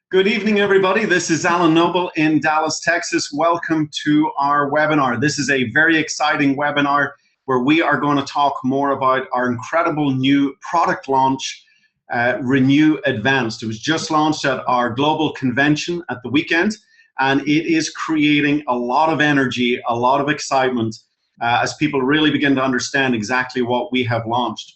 Good evening, everybody. This is Alan Nobel in Dallas, Texas. Welcome to our webinar. This is a very exciting webinar where we are going to talk more about our incredible new product launch, RENU ADVANCED. It was just launched at our global convention at the weekend, and it is creating a lot of energy, a lot of excitement as people really begin to understand exactly what we have launched.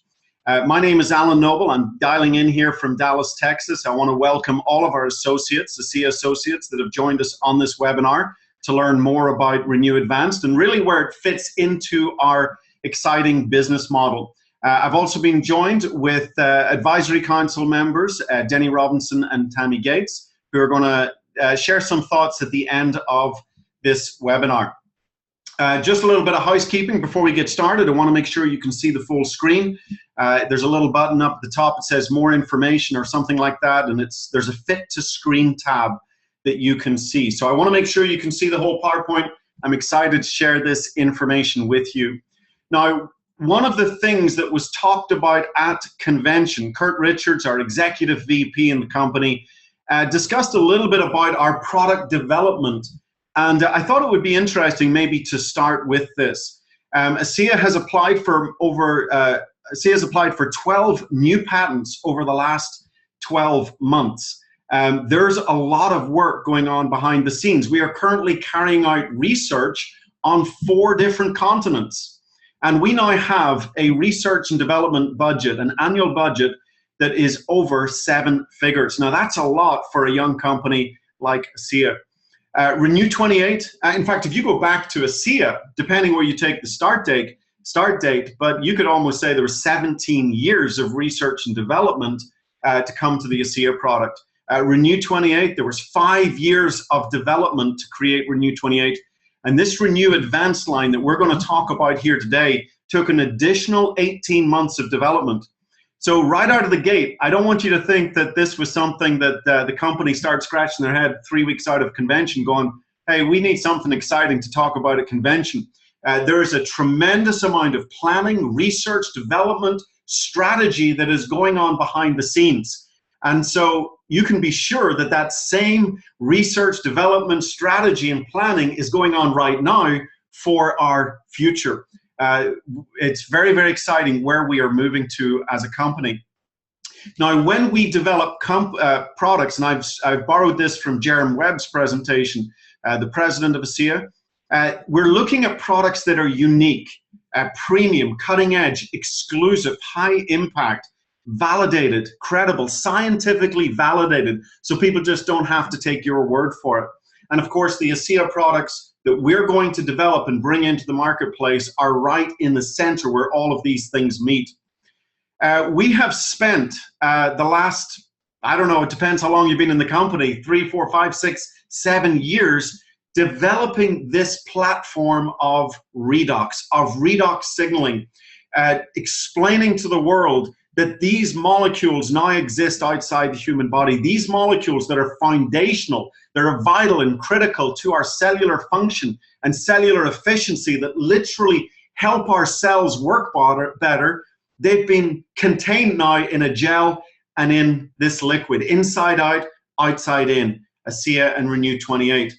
My name is Alan Nobel. I'm dialing in here from Dallas, Texas. I want to welcome all of our associates, the CA associates that have joined us on this webinar to learn more about RENU ADVANCED and really where it fits into our exciting business model. I've also been joined with advisory council members, Denny Robinson and Tammy Gates, who are going to share some thoughts at the end of this webinar. Just a little bit of housekeeping before we get started. I want to make sure you can see the full screen. There's a little button up at the top that says more information or something like that, and there's a fit to screen tab that you can see. So I want to make sure you can see the whole PowerPoint. I'm excited to share this information with you. Now, one of the things that was talked about at convention, Kurt Richards, our executive VP in the company, discussed a little bit about our product development. And I thought it would be interesting maybe to start with this. ASEA has applied for 12 new patents over the last 12 months. There's a lot of work going on behind the scenes. We are currently carrying out research on 4 different continents. And we now have a research and development budget, an annual budget that is over 7 figures. Now that's a lot for a young company like ASEA. RENU 28, in fact, if you go back to ASEA, depending where you take the start date, but you could almost say there were 17 years of research and development to come to the ASEA product. RENU 28, there was 5 years of development to create RENU 28. And this RENU ADVANCED line that we're going to talk about here today took an additional 18 months of development. So right out of the gate, I don't want you to think that this was something that the company started scratching their head 3 weeks out of convention going, hey, we need something exciting to talk about at convention. There is a tremendous amount of planning, research, development, strategy that is going on behind the scenes. And so you can be sure that that same research, development, strategy, and planning is going on right now for our future. It's very, very exciting where we are moving to as a company. Now, when we develop products, and I've borrowed this from Jeremy Webb's presentation, the president of ASEA, we're looking at products that are unique, premium, cutting edge, exclusive, high impact, validated, credible, scientifically validated, so people just don't have to take your word for it. And of course, the ASEA products that we're going to develop and bring into the marketplace are right in the center where all of these things meet. We have spent the last, I don't know, it depends how long you've been in the company, 3, 4, 5, 6, 7 years, developing this platform of redox signaling, explaining to the world that these molecules now exist outside the human body. These molecules that are foundational, that are vital and critical to our cellular function and cellular efficiency that literally help our cells work better, they've been contained now in a gel and in this liquid, inside out, outside in, ASEA and RENU 28.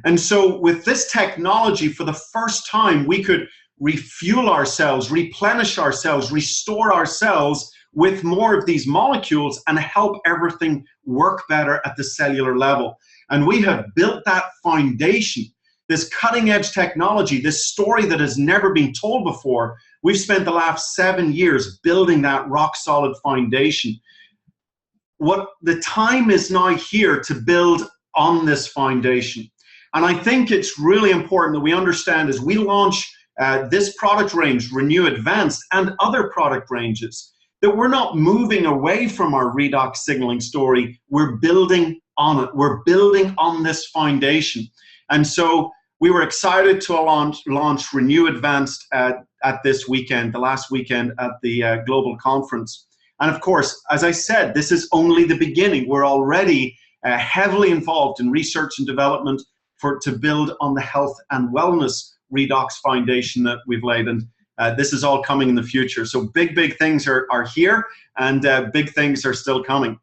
And so with this technology, for the first time, we could refuel ourselves, replenish ourselves, restore ourselves with more of these molecules and help everything work better at the cellular level. And we have built that foundation, this cutting edge technology, this story that has never been told before. We've spent the last 7 years building that rock solid foundation. The time is now here to build on this foundation. And I think it's really important that we understand as we launch this product range, RENU ADVANCED, and other product ranges, that we're not moving away from our redox signaling story. We're building on it. We're building on this foundation. And so we were excited to launch RENU ADVANCED at this weekend, the last weekend at the global conference. And of course, as I said, this is only the beginning. We're already heavily involved in research and development to build on the health and wellness redox foundation that we've laid. And this is all coming in the future. So big things are here, and big things are still coming.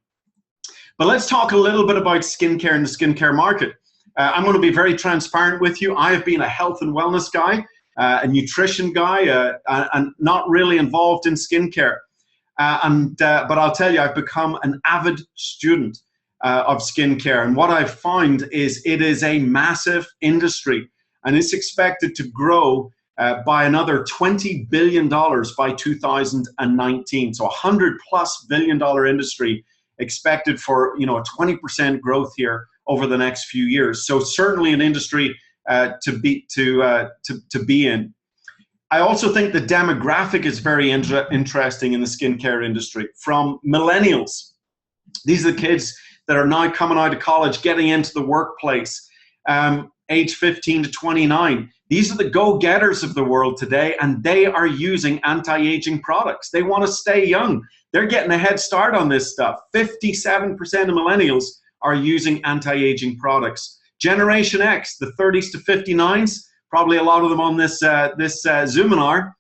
But let's talk a little bit about skincare and the skincare market. I'm going to be very transparent with you. I have been a health and wellness guy, a nutrition guy, and not really involved in skincare. But I'll tell you, I've become an avid student of skincare. And what I've found is it is a massive industry, and it's expected to grow by another $20 billion by 2019. So $100+ billion industry expected for, you know, a 20% growth here over the next few years. So certainly an industry to be in. I also think the demographic is very interesting in the skincare industry. From millennials, these are the kids that are now coming out of college, getting into the workplace, age 15 to 29. These are the go-getters of the world today, and they are using anti-aging products. They want to stay young. They're getting a head start on this stuff. 57% of millennials are using anti-aging products. Generation X, the 30s to 59s, probably a lot of them on this Zoominar,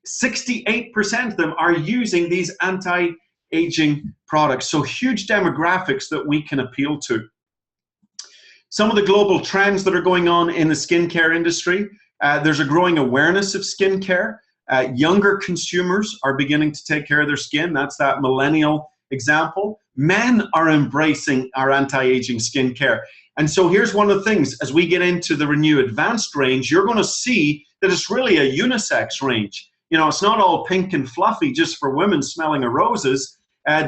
68% of them are using these anti-aging products. So huge demographics that we can appeal to. Some of the global trends that are going on in the skincare industry, there's a growing awareness of skincare. Younger consumers are beginning to take care of their skin. That's that millennial example. Men are embracing our anti-aging skincare. And so here's one of the things, as we get into the RENU Advanced range, you're going to see that it's really a unisex range. You know, it's not all pink and fluffy just for women smelling of roses.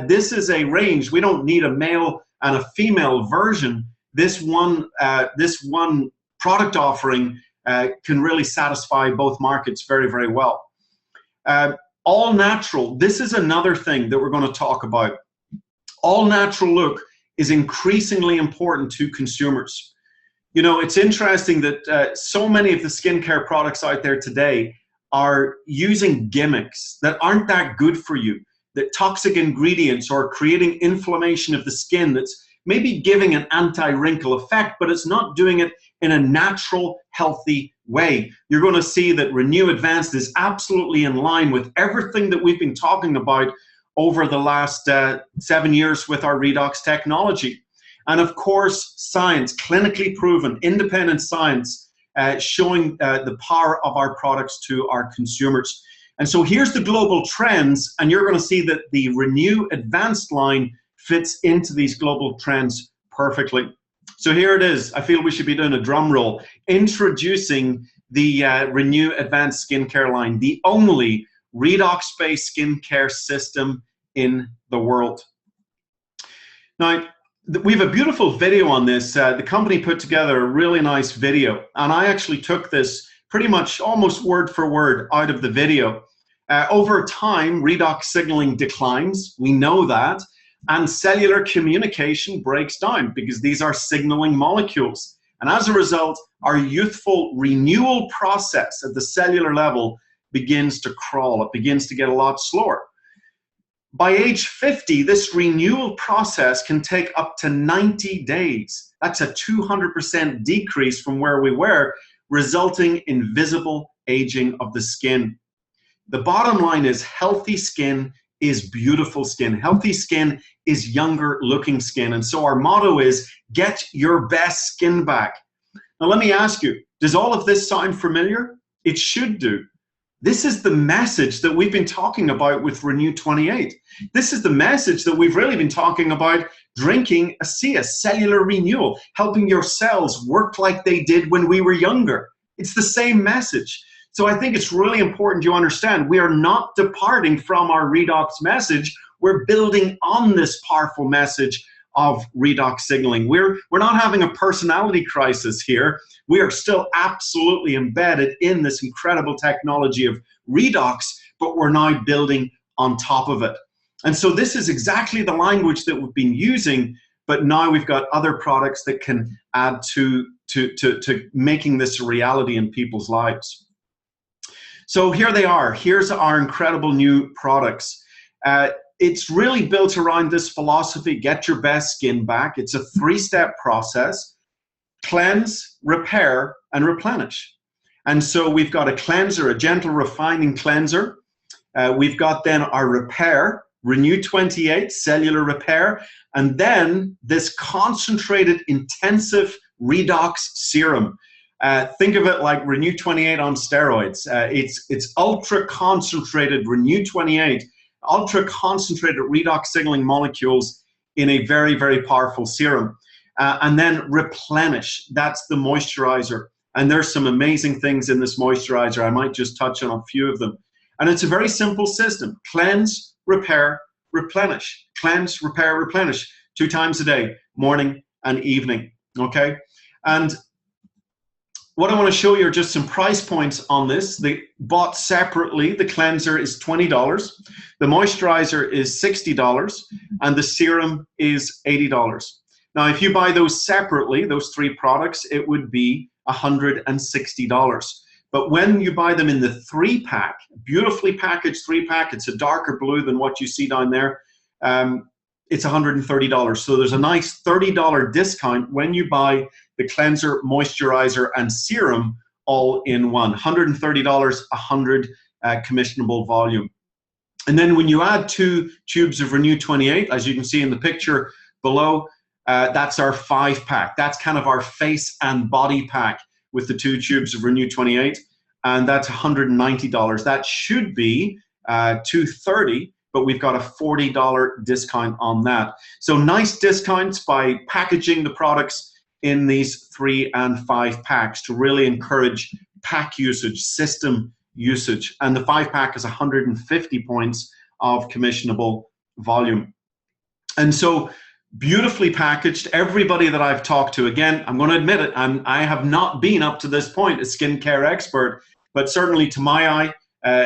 This is a range. We don't need a male and a female version. This one product offering can really satisfy both markets very, very well. All natural, this is another thing that we're going to talk about. All natural look is increasingly important to consumers. You know, it's interesting that so many of the skincare products out there today are using gimmicks that aren't that good for you, that toxic ingredients or creating inflammation of the skin that's maybe giving an anti-wrinkle effect, but it's not doing it in a natural, healthy way. You're going to see that RENU Advanced is absolutely in line with everything that we've been talking about over the last 7 years with our Redox technology. And of course, science, clinically proven, independent science, showing the power of our products to our consumers. And so here's the global trends, and you're going to see that the RENU Advanced line fits into these global trends perfectly. So here it is. I feel we should be doing a drum roll. Introducing the RENU Advanced Skincare line, the only Redox-based skincare system in the world. Now, we have a beautiful video on this. The company put together a really nice video, and I actually took this pretty much almost word for word out of the video. Over time, redox signaling declines. We know that. And cellular communication breaks down because these are signaling molecules. And as a result, our youthful renewal process at the cellular level begins to crawl. It begins to get a lot slower. By age 50, this renewal process can take up to 90 days. That's a 200% decrease from where we were, resulting in visible aging of the skin. The bottom line is healthy skin is beautiful skin. Healthy skin is younger looking skin. And so our motto is get your best skin back. Now let me ask you, does all of this sound familiar? It should do. This is the message that we've been talking about with RENU 28. This is the message that we've really been talking about drinking a cellular renewal, helping your cells work like they did when we were younger. It's the same message. So I think it's really important you understand we are not departing from our redox message. We're building on this powerful message of redox signaling. We're not having a personality crisis here. We are still absolutely embedded in this incredible technology of redox, but we're now building on top of it. And so this is exactly the language that we've been using, but now we've got other products that can add to making this a reality in people's lives. So here they are. Here's our incredible new products. It's really built around this philosophy, get your best skin back. It's a 3-step process: cleanse, repair, and replenish. And so we've got a cleanser, a gentle refining cleanser. We've got then our repair, RENU 28, cellular repair, and then this concentrated intensive redox serum. Think of it like RENU 28 on steroids. It's ultra concentrated RENU 28, ultra concentrated redox signaling molecules in a very, very powerful serum. And then replenish, that's the moisturizer. And there's some amazing things in this moisturizer. I might just touch on a few of them. And it's a very simple system. Cleanse, repair, replenish. Cleanse, repair, replenish 2 times a day, morning and evening, okay? And what I want to show you are just some price points on this. They bought separately. The cleanser is $20, the moisturizer is $60, and the serum is $80. Now, if you buy those separately, those 3 products, it would be $160. But when you buy them in the 3-pack, beautifully packaged 3-pack, it's a darker blue than what you see down there, it's $130. So there's a nice $30 discount when you buy the cleanser, moisturizer, and serum all in one. $130, 100 commissionable volume. And then when you add 2 tubes of RENU 28, as you can see in the picture below, that's our 5-pack. That's kind of our face and body pack with the 2 tubes of RENU 28, and that's $190. That should be $230, but we've got a $40 discount on that. So nice discounts by packaging the products in these 3 and 5 packs to really encourage pack usage, system usage. And the 5-pack is 150 points of commissionable volume. And so beautifully packaged. Everybody that I've talked to, again, I'm going to admit it, I have not been up to this point a skincare expert, but certainly to my eye,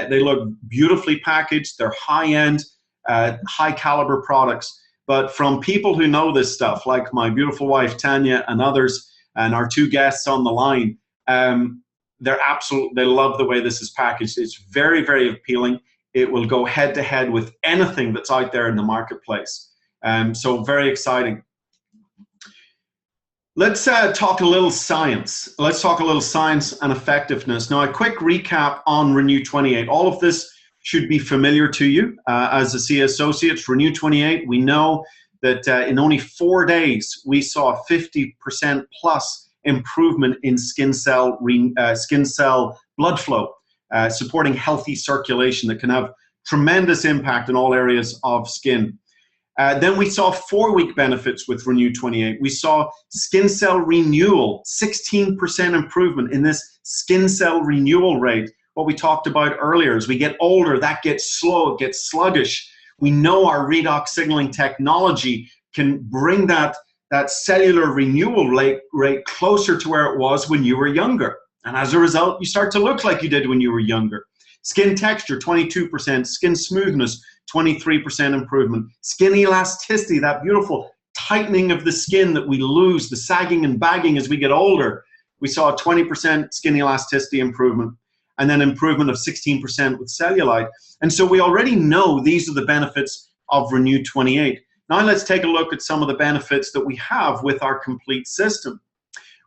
they look beautifully packaged. They're high-end, high-caliber products. But from people who know this stuff, like my beautiful wife Tanya and others, and our 2 guests on the line, they love the way this is packaged. It's very, very appealing. It will go head-to-head with anything that's out there in the marketplace. So very exciting. Let's talk a little science. Let's talk a little science and effectiveness. Now, a quick recap on RENU 28. All of this should be familiar to you as a C associates. RENU 28, we know that in only 4 days, we saw a 50% plus improvement in skin cell blood flow, supporting healthy circulation that can have tremendous impact in all areas of skin. Then we saw 4-week benefits with RENU 28. We saw skin cell renewal, 16% improvement in this skin cell renewal rate. What we talked about earlier, as we get older, that gets slow, it gets sluggish. We know our redox signaling technology can bring that cellular renewal rate closer to where it was when you were younger. And as a result, you start to look like you did when you were younger. Skin texture, 22%. Skin smoothness, 23% improvement. Skin elasticity, that beautiful tightening of the skin that we lose, the sagging and bagging as we get older. We saw a 20% skin elasticity improvement, and then improvement of 16% with cellulite. And so we already know these are the benefits of RENU 28. Now let's take a look at some of the benefits that we have with our complete system.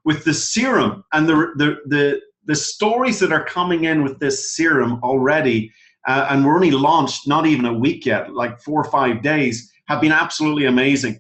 With the serum and the stories that are coming in with this serum already, and we're only launched not even a week yet, like 4 or 5 days, have been absolutely amazing.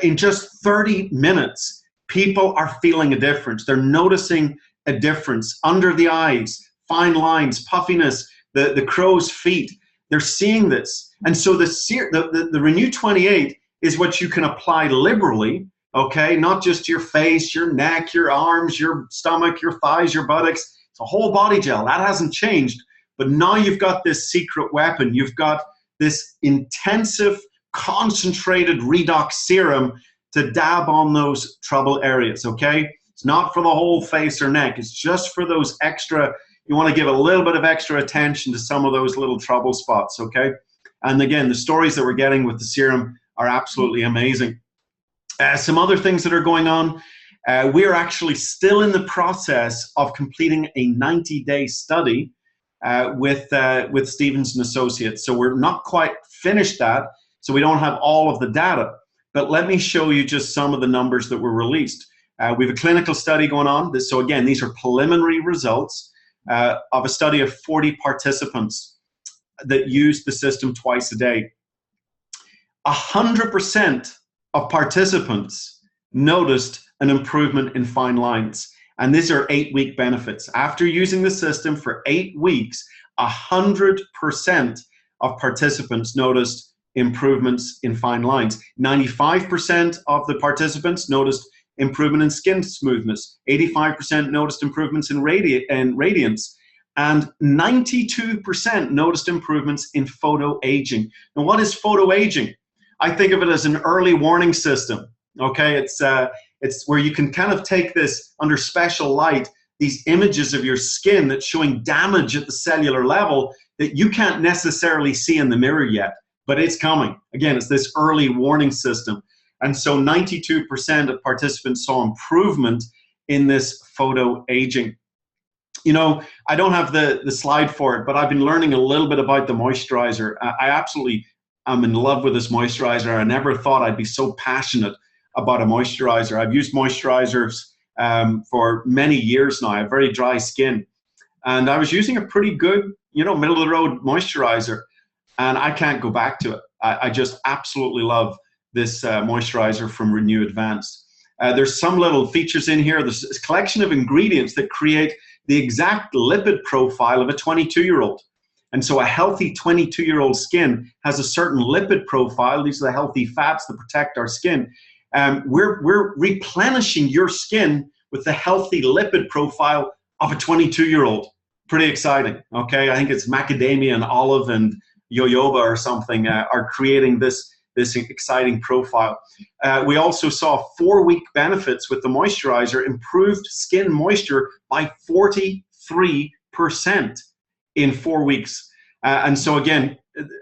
In just 30 minutes, people are feeling a difference. They're noticing a difference under the eyes, fine lines, puffiness, the crow's feet. They're seeing this. And so the RENU 28 is what you can apply liberally, okay? Not just to your face, your neck, your arms, your stomach, your thighs, your buttocks. It's a whole body gel. That hasn't changed. But now you've got this secret weapon. You've got this intensive, concentrated redox serum to dab on those trouble areas, okay? It's not for the whole face or neck. It's just for those extra, you want to give a little bit of extra attention to some of those little trouble spots, okay? And again, the stories that we're getting with the serum are absolutely amazing. Some other things that are going on, we are actually still in the process of completing a 90-day study with Stevens & Associates. So we're not quite finished that, so we don't have all of the data. But let me show you just some of the numbers that were released. We have a clinical study going on. So again, these are preliminary results of a study of 40 participants that used the system twice a day. 100% of participants noticed an improvement in fine lines. And these are 8-week benefits. After using the system for 8 weeks, 100% of participants noticed improvements in fine lines. 95% of the participants noticed improvement in skin smoothness. 85% noticed improvements in radiance. And 92% noticed improvements in photoaging. Now, what is photoaging? I think of it as an early warning system. Okay, it's where you can kind of take this under special light, these images of your skin that's showing damage at the cellular level that you can't necessarily see in the mirror yet, but it's coming. Again, it's this early warning system. And so 92% of participants saw improvement in this photoaging. You know, I don't have the slide for it, but I've been learning a little bit about the moisturizer. I absolutely am in love with this moisturizer. I never thought I'd be so passionate about a moisturizer. I've used moisturizers for many years now. I have very dry skin. And I was using a pretty good, you know, middle of the road moisturizer. And I can't go back to it. I just absolutely love this moisturizer from RENU ADVANCED. There's some little features in here. There's a collection of ingredients that create the exact lipid profile of a 22-year-old. And so a healthy 22-year-old skin has a certain lipid profile. These are the healthy fats that protect our skin. We're replenishing your skin with the healthy lipid profile of a 22-year-old. Pretty exciting, okay? I think it's macadamia and olive and jojoba or something are creating this exciting profile. We also saw 4-week benefits with the moisturizer, improved skin moisture by 43% in 4 weeks. And so again,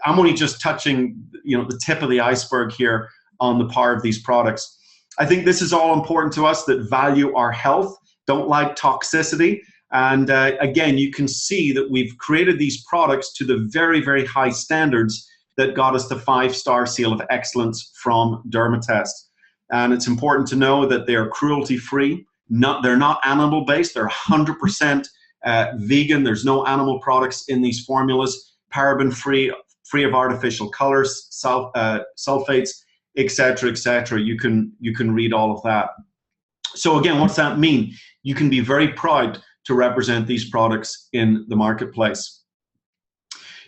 I'm only just touching, you know, the tip of the iceberg here on the power of these products. I think this is all important to us that value our health, don't like toxicity. And again, you can see that we've created these products to the very, very high standards that got us the 5-star seal of excellence from Dermatest. And it's important to know that they're cruelty-free. They're not animal-based. They're 100% vegan. There's no animal products in these formulas. Paraben-free, free of artificial colors, sulfates, etc., etc. You can read all of that. So again, what's that mean? You can be very proud to represent these products in the marketplace.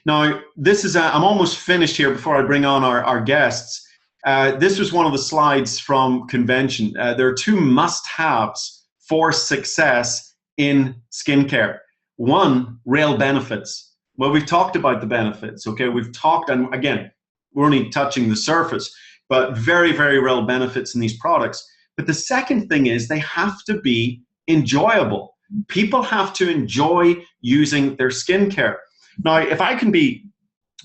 Now, this is, I'm almost finished here before I bring on our guests. This was one of the slides from convention. There are 2 must-haves for success in skincare. One, real benefits. Well, we've talked about the benefits, okay? We've talked, and again, we're only touching the surface, but very, very real benefits in these products. But the second thing is they have to be enjoyable. People have to enjoy using their skincare. Now, if I can be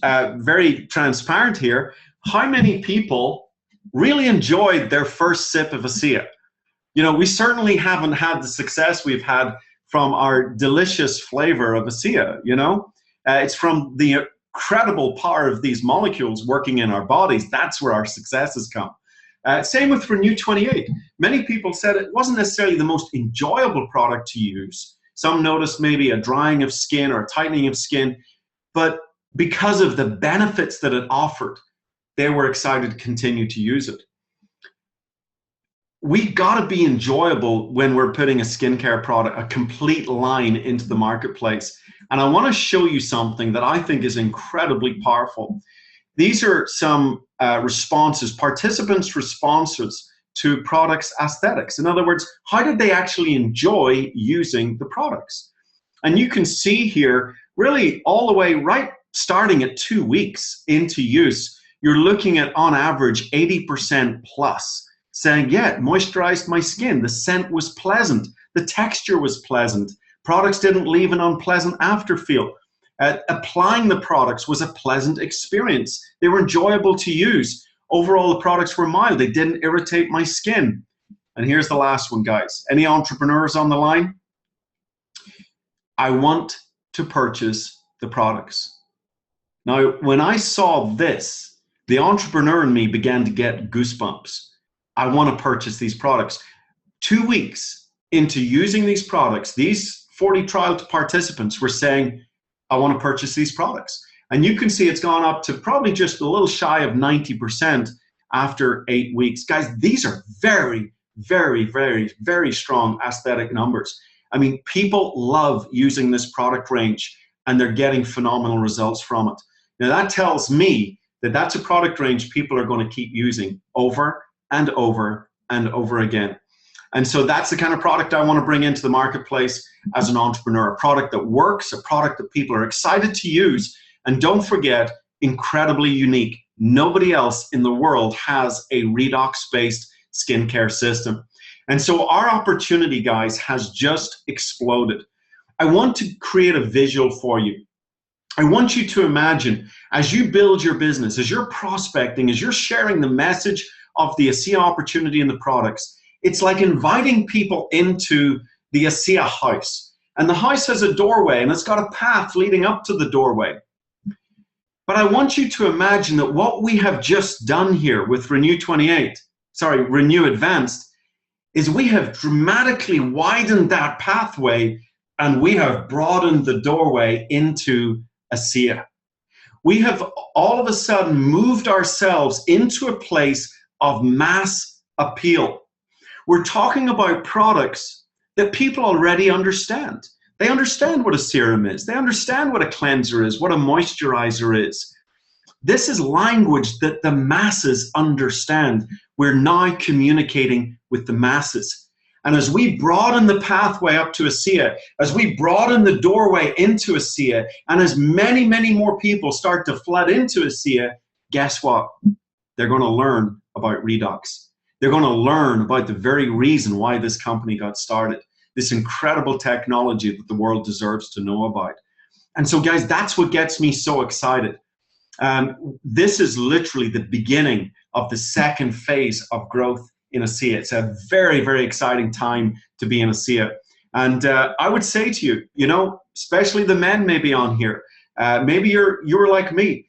very transparent here, how many people really enjoyed their first sip of ASEA? You know, we certainly haven't had the success we've had from our delicious flavor of ASEA, you know? It's from the incredible power of these molecules working in our bodies. That's where our success has come. Same with RENU 28. Many people said it wasn't necessarily the most enjoyable product to use. Some noticed maybe a drying of skin or a tightening of skin, but because of the benefits that it offered, they were excited to continue to use it. We gotta be enjoyable when we're putting a skincare product, a complete line into the marketplace. And I wanna show you something that I think is incredibly powerful. These are some responses, participants' responses to products aesthetics. In other words, how did they actually enjoy using the products? And you can see here, really all the way right starting at 2 weeks into use, you're looking at on average 80% plus saying, yeah, it moisturized my skin. The scent was pleasant. The texture was pleasant. Products didn't leave an unpleasant afterfeel. Applying the products was a pleasant experience. They were enjoyable to use. Overall, the products were mild. They didn't irritate my skin. And here's the last one, guys. Any entrepreneurs on the line? I want to purchase the products. Now, when I saw this, the entrepreneur in me began to get goosebumps. I want to purchase these products. 2 weeks into using these products, these 40 trial participants were saying, I want to purchase these products. And you can see it's gone up to probably just a little shy of 90% after 8 weeks. Guys, these are very, very, very, very strong aesthetic numbers. I mean, people love using this product range and they're getting phenomenal results from it. Now that tells me that that's a product range people are going to keep using over and over and over again. And so that's the kind of product I want to bring into the marketplace as an entrepreneur, a product that works, a product that people are excited to use, and don't forget, incredibly unique. Nobody else in the world has a redox-based skincare system. And so our opportunity, guys, has just exploded. I want to create a visual for you. I want you to imagine, as you build your business, as you're prospecting, as you're sharing the message of the ASEA opportunity and the products, it's like inviting people into the ASEA house. And the house has a doorway and it's got a path leading up to the doorway. But I want you to imagine that what we have just done here with RENU Advanced, is we have dramatically widened that pathway and we have broadened the doorway into ASEA. We have all of a sudden moved ourselves into a place of mass appeal. We're talking about products that people already understand. They understand what a serum is. They understand what a cleanser is, what a moisturizer is. This is language that the masses understand. We're now communicating with the masses. And as we broaden the pathway up to ASEA, as we broaden the doorway into ASEA, and as many, many more people start to flood into ASEA, guess what? They're going to learn about Redox. They're going to learn about the very reason why this company got started, this incredible technology that the world deserves to know about. And so, guys, that's what gets me so excited. This is literally the beginning of the second phase of growth in ASEA. It's a very, very exciting time to be in ASEA. And I would say to you, you know, especially the men maybe on here, maybe you're like me,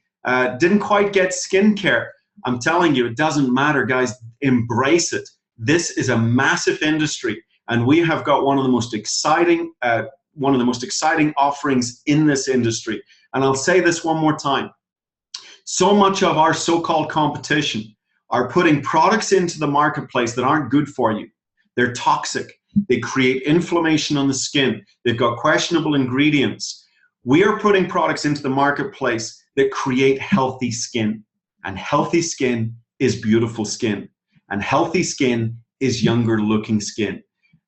didn't quite get skincare. I'm telling you, it doesn't matter, guys. Embrace it. This is a massive industry, and we have got one of the most exciting offerings in this industry. And I'll say this one more time. So much of our so-called competition are putting products into the marketplace that aren't good for you. They're toxic. They create inflammation on the skin. They've got questionable ingredients. We are putting products into the marketplace that create healthy skin. And healthy skin is beautiful skin. And healthy skin is younger looking skin.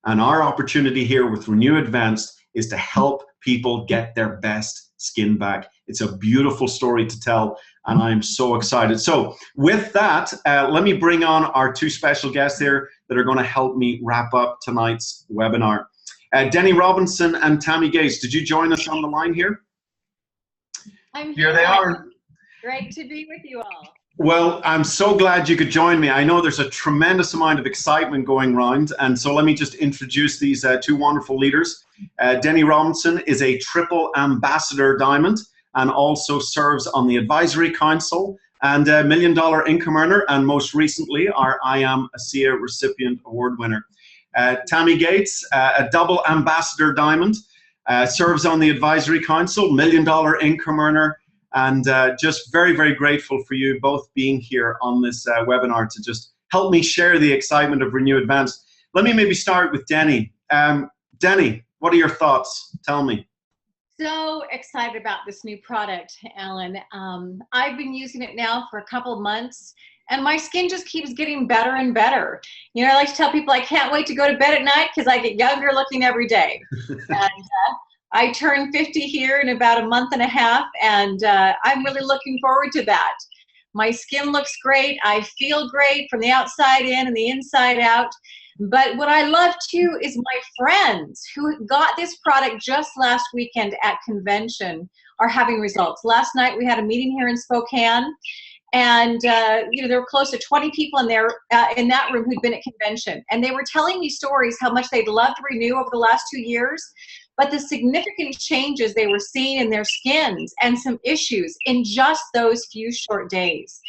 And our opportunity here with RENU Advanced is to help people get their best skin back. It's a beautiful story to tell, and I'm so excited. So with that, let me bring on our two special guests here that are going to help me wrap up tonight's webinar. Denny Robinson and Tammy Gates, did you join us on the line here? I'm here. Here they are. Great to be with you all. Well, I'm so glad you could join me. I know there's a tremendous amount of excitement going around, and so let me just introduce these two wonderful leaders. Denny Robinson is a triple ambassador diamond and also serves on the advisory council and a $1 Million Income Earner, and most recently our I Am ASEA recipient award winner. Tammy Gates, a double ambassador diamond, serves on the advisory council, $1 Million Income Earner, and just very, very grateful for you both being here on this webinar to just help me share the excitement of RENU Advanced. Let me maybe start with Denny. Denny, what are your thoughts? Tell me. So excited about this new product, Alan. I've been using it now for a couple of months, and my skin just keeps getting better and better. You know, I like to tell people I can't wait to go to bed at night because I get younger looking every day. And I turn 50 here in about a month and a half, and I'm really looking forward to that. My skin looks great. I feel great from the outside in and the inside out. But what I love too is my friends who got this product just last weekend at convention are having results. Last night we had a meeting here in Spokane, and you know, there were close to 20 people in there in that room who'd been at convention, and they were telling me stories how much they'd loved RENU over the last 2 years, but the significant changes they were seeing in their skins and some issues in just those few short days.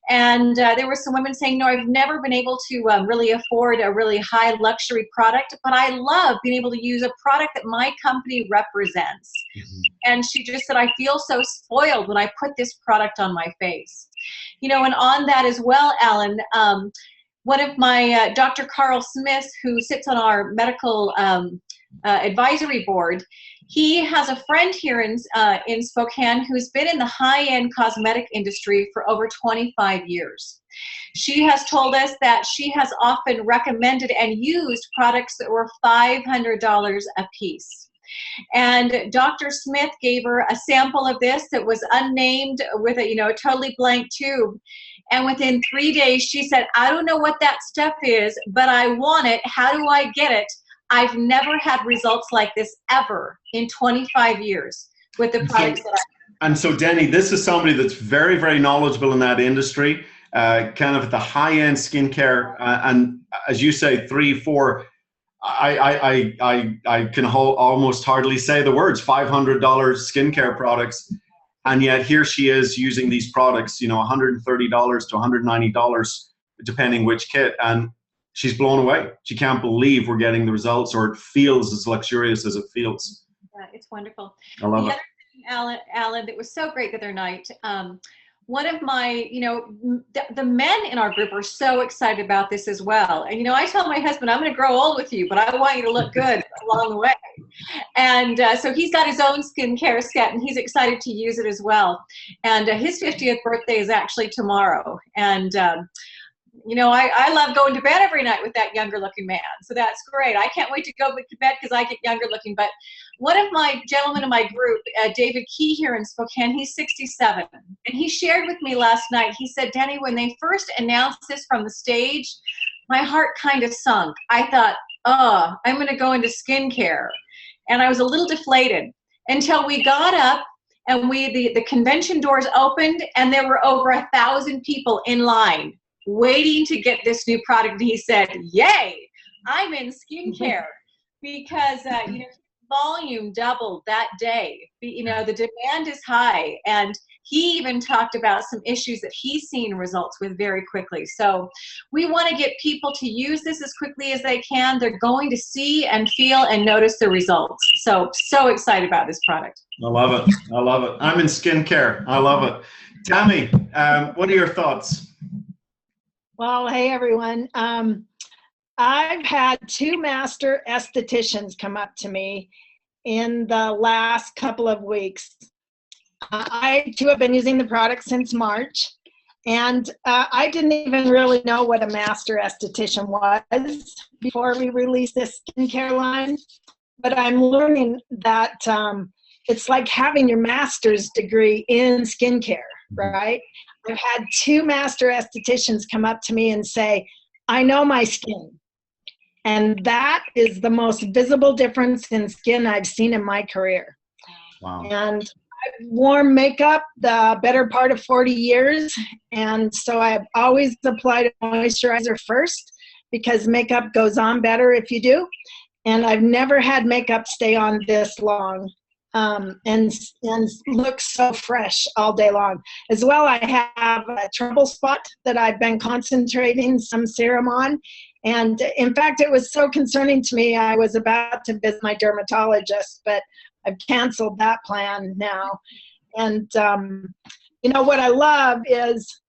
And there were some women saying, no, I've never been able to really afford a really high luxury product, but I love being able to use a product that my company represents. And she just said, I feel so spoiled when I put this product on my face. You know, and on that as well, Alan, one of my, Dr. Carl Smith, who sits on our medical advisory board, he has a friend here in Spokane who's been in the high-end cosmetic industry for over 25 years. She has told us that she has often recommended and used products that were $500 a piece. And Dr. Smith gave her a sample of this that was unnamed with a, a totally blank tube. And within 3 days, she said, I don't know what that stuff is, but I want it. How do I get it? I've never had results like this ever in 25 years with the products that I. And so, Denny, this is somebody that's very, very knowledgeable in that industry, kind of the high-end skincare, and as you say, 3, 4. I can almost hardly say the words $500 skincare products, and yet here she is using these products, $130 to $190, depending which kit, and she's blown away. She can't believe we're getting the results, or it feels as luxurious as it feels. Yeah, it's wonderful. I love it. The other thing, Alan, that was so great the other night. One of my, the men in our group are so excited about this as well. And, I tell my husband, I'm going to grow old with you, but I want you to look good along the way. And so he's got his own skincare set, and he's excited to use it as well. And his 50th birthday is actually tomorrow. And, I love going to bed every night with that younger looking man. So that's great. I can't wait to go to bed because I get younger looking. But one of my gentlemen in my group, David Key here in Spokane, he's 67. And he shared with me last night, he said, Denny, when they first announced this from the stage, my heart kind of sunk. I thought, oh, I'm going to go into skincare. And I was a little deflated until we got up and the convention doors opened and there were over 1,000 people in line waiting to get this new product. And he said, yay, I'm in skincare because, volume doubled that day. The demand is high. And he even talked about some issues that he's seen results with very quickly. So we want to get people to use this as quickly as they can. They're going to see and feel and notice the results. So excited about this product. I love it. I love it. I'm in skincare. I love it. Tammy, what are your thoughts? Well, hey, everyone. I've had 2 master estheticians come up to me in the last couple of weeks. I, too, have been using the product since March, and I didn't even really know what a master esthetician was before we released this skincare line, but I'm learning that it's like having your master's degree in skincare, right? I've had 2 master estheticians come up to me and say, I know my skin. And that is the most visible difference in skin I've seen in my career. Wow. And I've worn makeup the better part of 40 years. And so I've always applied a moisturizer first because makeup goes on better if you do. And I've never had makeup stay on this long. And look so fresh all day long. As well, I have a trouble spot that I've been concentrating some serum on. And in fact, it was so concerning to me, I was about to visit my dermatologist, but I've canceled that plan now. And, what I love is,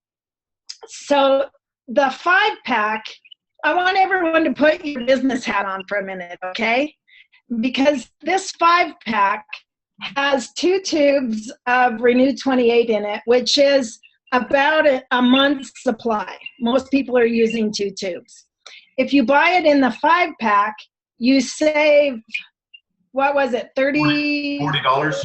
so the 5-pack, I want everyone to put your business hat on for a minute, okay? Because this 5-pack has 2 tubes of RENU 28 in it, which is about a month's supply. Most people are using 2 tubes. If you buy it in the 5-pack, you save, what was it, $40.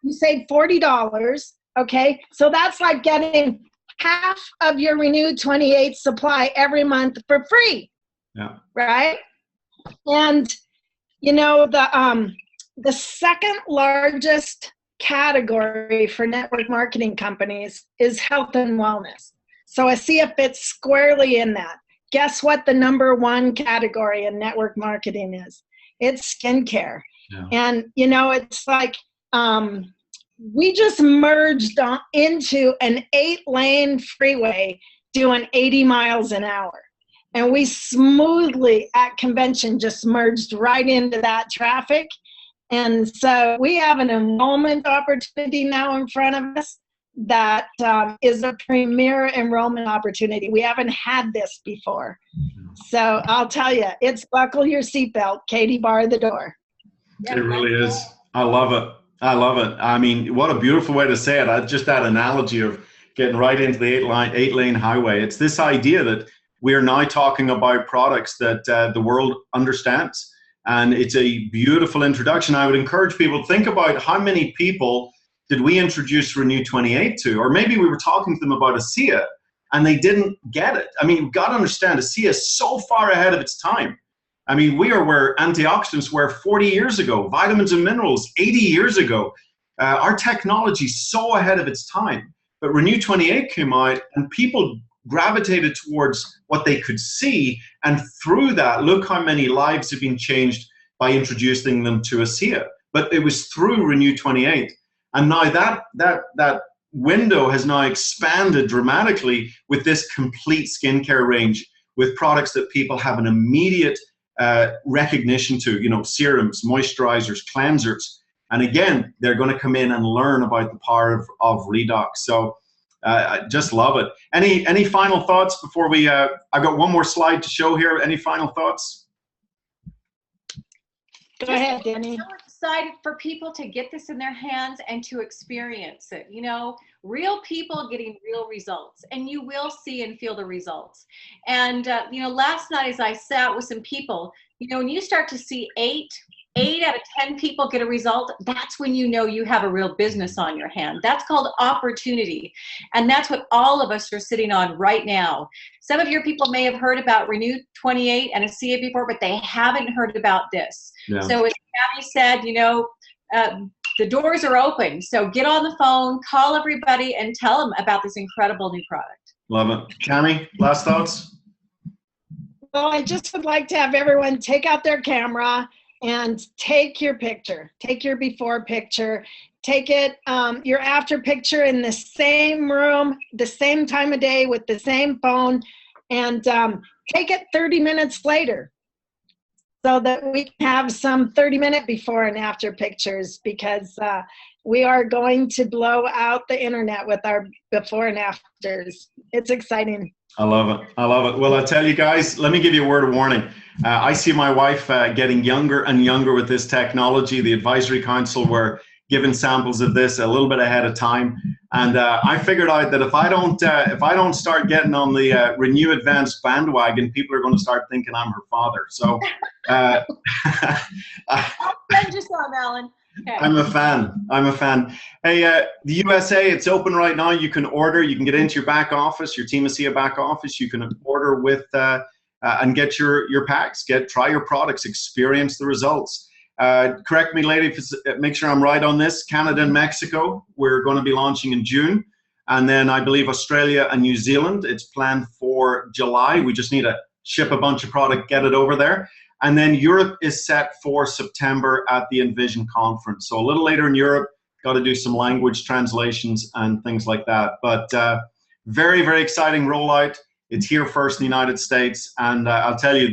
You save $40, okay? So that's like getting half of your RENU 28 supply every month for free. Yeah. Right? And, the second largest category for network marketing companies is health and wellness. So I see it fits squarely in that. Guess what the number 1 category in network marketing is? It's skincare. Yeah. And, it's like We just merged into an 8-lane freeway doing 80 miles an hour. And we smoothly at convention just merged right into that traffic. And so we have an enrollment opportunity now in front of us that is a premier enrollment opportunity. We haven't had this before. So I'll tell you, it's buckle your seatbelt, Katie, bar the door. It really is. I love it. I love it. I mean, what a beautiful way to say it. Just that analogy of getting right into the 8-lane highway. It's this idea that we are now talking about products that the world understands. And it's a beautiful introduction. I would encourage people to think about how many people did we introduce RENU 28 to? Or maybe we were talking to them about ASEA and they didn't get it. I mean, you've got to understand, ASEA is so far ahead of its time. I mean, we are where antioxidants were 40 years ago, vitamins and minerals 80 years ago. Our technology is so ahead of its time. But RENU 28 came out and people gravitated towards what they could see. And through that, look how many lives have been changed by introducing them to ASEA. But it was through RENU 28. And now that window has now expanded dramatically with this complete skincare range with products that people have an immediate recognition to, you know, serums, moisturizers, cleansers. And again, they're going to come in and learn about the power of Redox. So I just love it. Any final thoughts before we, I've got one more slide to show here. Any final thoughts? Go ahead, Danny. I'm so excited for people to get this in their hands and to experience it. You know, real people getting real results, and you will see and feel the results. And, you know, last night as I sat with some people, you know, when you start to see 8 out of 10 people get a result, that's when you know you have a real business on your hand. That's called opportunity. And that's what all of us are sitting on right now. Some of your people may have heard about RENU 28 and ASEA before, but they haven't heard about this. Yeah. So as Tammy said, you know, the doors are open. So get on the phone, call everybody, and tell them about this incredible new product. Love it. Tammy, last thoughts? Well, I just would like to have everyone take out their camera and take your picture, take your before picture, take it, your after picture in the same room, the same time of day with the same phone, and take it 30 minutes later so that we can have some 30-minute before and after pictures, because we are going to blow out the internet with our before and afters. It's exciting. I love it. I love it. Well, I tell you guys, let me give you a word of warning. I see my wife getting younger and younger with this technology. The advisory council were given samples of this a little bit ahead of time, and I figured out that if I don't start getting on the RENU Advanced bandwagon, people are going to start thinking I'm her father. So I'll send you some, Alan. Okay. I'm a fan. I'm a fan. Hey, the USA, it's open right now. You can order. You can get into your back office, your Team ASEA back office. You can order with and get your packs. Try your products. Experience the results. Correct me, lady, make sure I'm right on this. Canada and Mexico, we're going to be launching in June. And then I believe Australia and New Zealand, it's planned for July. We just need to ship a bunch of product, get it over there. And then Europe is set for September at the Envision conference. So a little later in Europe, got to do some language translations and things like that. But very, very exciting rollout. It's here first in the United States. And I'll tell you,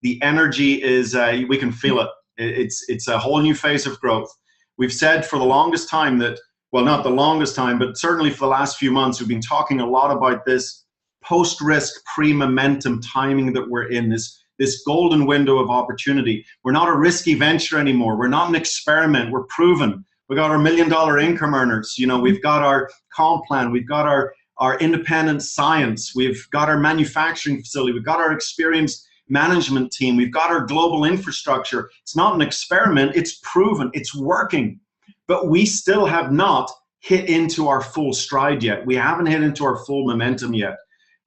the energy is, we can feel it. It's a whole new phase of growth. We've said for the longest time that, well, not the longest time, but certainly for the last few months, we've been talking a lot about this post-risk, pre-momentum timing that we're in, this golden window of opportunity. We're not a risky venture anymore. We're not an experiment. We're proven. We got our $1 million income earners. You know, we've got our comp plan. We've got our independent science. We've got our manufacturing facility. We've got our experienced management team. We've got our global infrastructure. It's not an experiment. It's proven. It's working. But we still have not hit into our full stride yet. We haven't hit into our full momentum yet.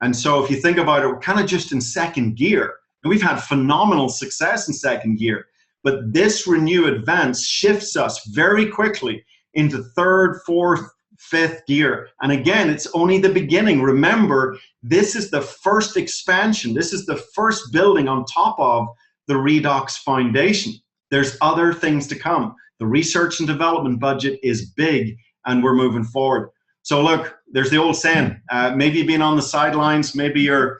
And so if you think about it, we're kind of just in second gear. And we've had phenomenal success in second gear, but this RENU Advance shifts us very quickly into third, fourth, fifth gear. And again, it's only the beginning. Remember, this is the first expansion. This is the first building on top of the Redox foundation. There's other things to come. The research and development budget is big and we're moving forward. So look, there's the old saying, maybe you've been on the sidelines, maybe you're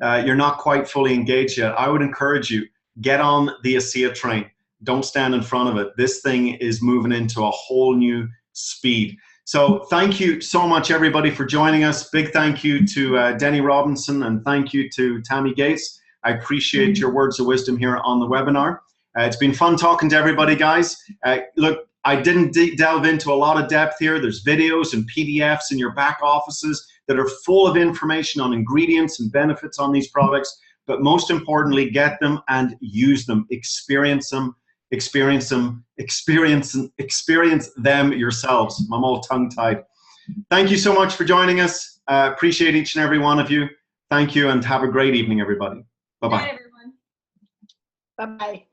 not quite fully engaged yet. I would encourage you, get on the ASEA train. Don't stand in front of it. This thing is moving into a whole new speed. So thank you so much, everybody, for joining us. Big thank you to Denny Robinson, and thank you to Tammy Gates. I appreciate your words of wisdom here on the webinar. It's been fun talking to everybody, guys. Look, I didn't delve into a lot of depth here. There's videos and PDFs in your back offices that are full of information on ingredients and benefits on these products. But most importantly, get them and use them. Experience them. Experience them yourselves. I'm all tongue-tied. Thank you so much for joining us. Appreciate each and every one of you. Thank you, and have a great evening, everybody. Bye-bye. Bye, everyone. Bye-bye.